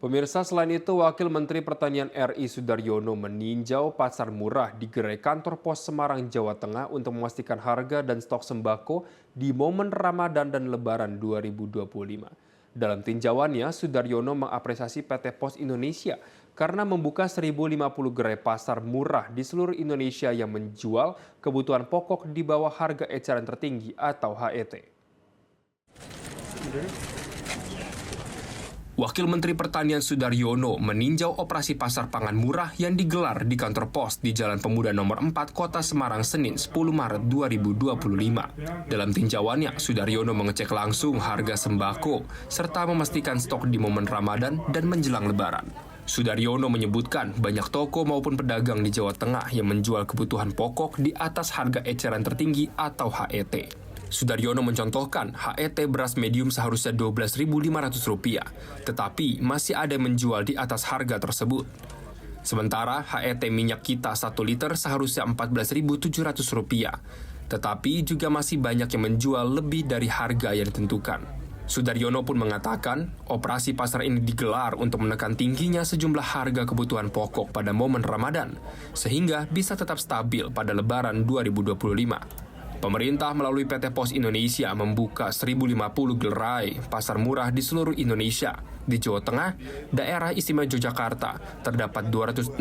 Pemirsa, selain itu, Wakil Menteri Pertanian RI Sudaryono meninjau pasar murah di gerai kantor pos Semarang, Jawa Tengah untuk memastikan harga dan stok sembako di momen Ramadan dan Lebaran 2025. Dalam tinjauannya, Sudaryono mengapresiasi PT Pos Indonesia karena membuka 1.050 gerai pasar murah di seluruh Indonesia yang menjual kebutuhan pokok di bawah harga eceran tertinggi atau HET. Wakil Menteri Pertanian Sudaryono meninjau operasi pasar pangan murah yang digelar di kantor pos di Jalan Pemuda Nomor 4, Kota Semarang, Senin 10 Maret 2025. Dalam tinjauannya, Sudaryono mengecek langsung harga sembako serta memastikan stok di momen Ramadan dan menjelang Lebaran. Sudaryono menyebutkan banyak toko maupun pedagang di Jawa Tengah yang menjual kebutuhan pokok di atas harga eceran tertinggi atau HET. Sudaryono mencontohkan HET beras medium seharusnya Rp12.500, tetapi masih ada yang menjual di atas harga tersebut. Sementara HET minyak kita 1 liter seharusnya Rp14.700, tetapi juga masih banyak yang menjual lebih dari harga yang ditentukan. Sudaryono pun mengatakan, operasi pasar ini digelar untuk menekan tingginya sejumlah harga kebutuhan pokok pada momen Ramadan, sehingga bisa tetap stabil pada Lebaran 2025. Pemerintah melalui PT Pos Indonesia membuka 1.050 gerai pasar murah di seluruh Indonesia. Di Jawa Tengah, daerah istimewa Yogyakarta, terdapat 267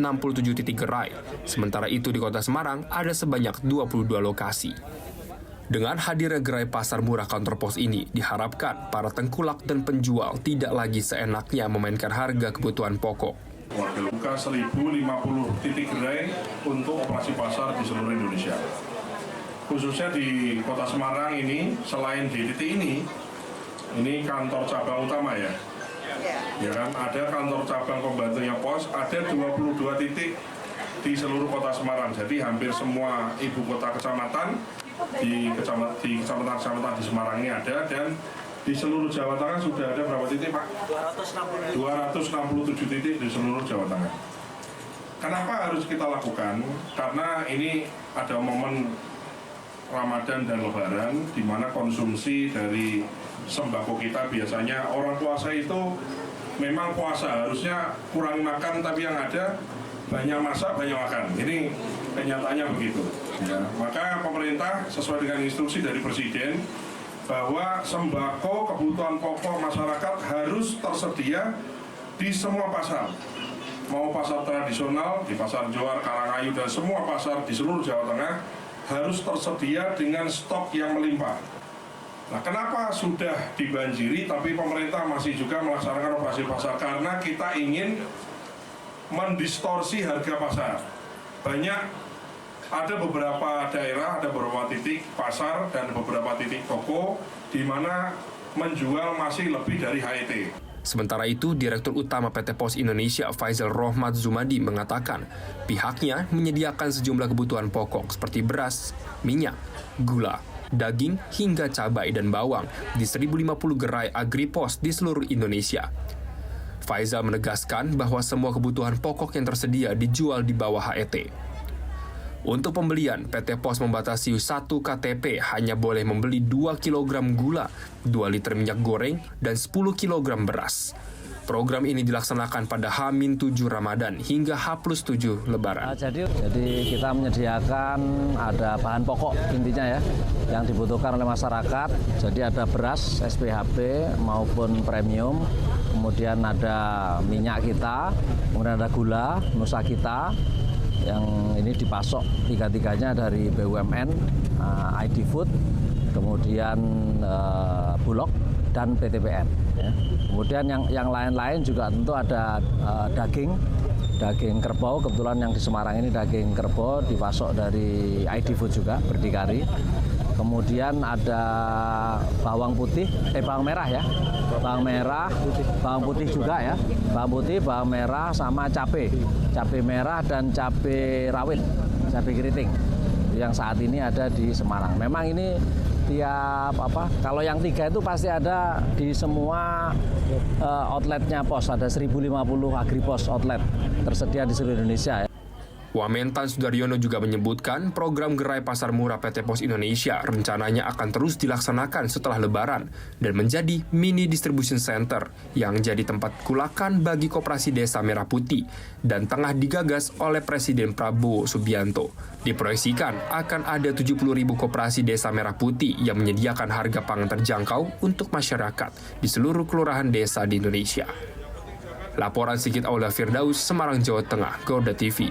titik gerai. Sementara itu di Kota Semarang ada sebanyak 22 lokasi. Dengan hadirnya gerai pasar murah kantor pos ini, diharapkan para tengkulak dan penjual tidak lagi seenaknya memainkan harga kebutuhan pokok. Buka 1.050 titik gerai untuk operasi pasar di seluruh Indonesia. Khususnya di Kota Semarang ini, selain di titik ini kantor cabang utama ya. Ya kan, ada kantor cabang pembantunya pos, ada 22 titik di seluruh Kota Semarang. Jadi hampir semua ibu kota kecamatan di kecamatan di Semarang ini ada, dan di seluruh Jawa Tengah sudah ada berapa titik, Pak? 267 titik di seluruh Jawa Tengah. Kenapa harus kita lakukan? Karena ini ada momen Ramadan dan Lebaran, di mana konsumsi dari sembako kita biasanya orang puasa itu memang puasa, harusnya kurang makan, tapi yang ada banyak masak, banyak makan. Ini kenyataannya begitu. Ya. Maka pemerintah sesuai dengan instruksi dari Presiden bahwa sembako kebutuhan pokok masyarakat harus tersedia di semua pasar. Mau pasar tradisional, di Pasar Johar, Karangayu, dan semua pasar di seluruh Jawa Tengah harus tersedia dengan stok yang melimpah. Nah, kenapa sudah dibanjiri tapi pemerintah masih juga melaksanakan operasi pasar? Karena kita ingin mendistorsi harga pasar. Ada beberapa daerah, ada beberapa titik pasar dan beberapa titik toko di mana menjual masih lebih dari HET. Sementara itu, Direktur Utama PT Pos Indonesia Faisal Rohmat Zumadi mengatakan pihaknya menyediakan sejumlah kebutuhan pokok seperti beras, minyak, gula, daging, hingga cabai dan bawang di 1.050 gerai agripos di seluruh Indonesia. Faisal menegaskan bahwa semua kebutuhan pokok yang tersedia dijual di bawah HET. Untuk pembelian, PT Pos membatasi 1 KTP hanya boleh membeli 2 kg gula, 2 liter minyak goreng, dan 10 kg beras. Program ini dilaksanakan pada H-7 Ramadan hingga H+7 Lebaran. Jadi kita menyediakan ada bahan pokok intinya ya, yang dibutuhkan oleh masyarakat. Jadi ada beras, SPHP maupun premium, kemudian ada minyak kita, kemudian ada gula, nusa kita, yang ini dipasok tiga-tiganya dari BUMN, ID Food, kemudian Bulog, dan PTPN. Ya. Kemudian yang lain-lain juga tentu ada daging kerbau. Kebetulan yang di Semarang ini daging kerbau dipasok dari ID Food juga, berdikari. Kemudian ada bawang merah ya, bawang putih juga ya, bawang merah sama cabai merah dan cabai rawit, cabai keriting yang saat ini ada di Semarang. Memang ini kalau yang 3 itu pasti ada di semua outletnya pos, ada 1.050 agripos outlet tersedia di seluruh Indonesia ya. Wamentan Sudaryono juga menyebutkan program gerai pasar murah PT Pos Indonesia rencananya akan terus dilaksanakan setelah Lebaran dan menjadi mini distribution center yang jadi tempat kulakan bagi koperasi Desa Merah Putih dan tengah digagas oleh Presiden Prabowo Subianto. Diproyeksikan akan ada 70.000 koperasi Desa Merah Putih yang menyediakan harga pangan terjangkau untuk masyarakat di seluruh kelurahan desa di Indonesia. Laporan Sigit Aula Firdaus, Semarang, Jawa Tengah, Gorda TV.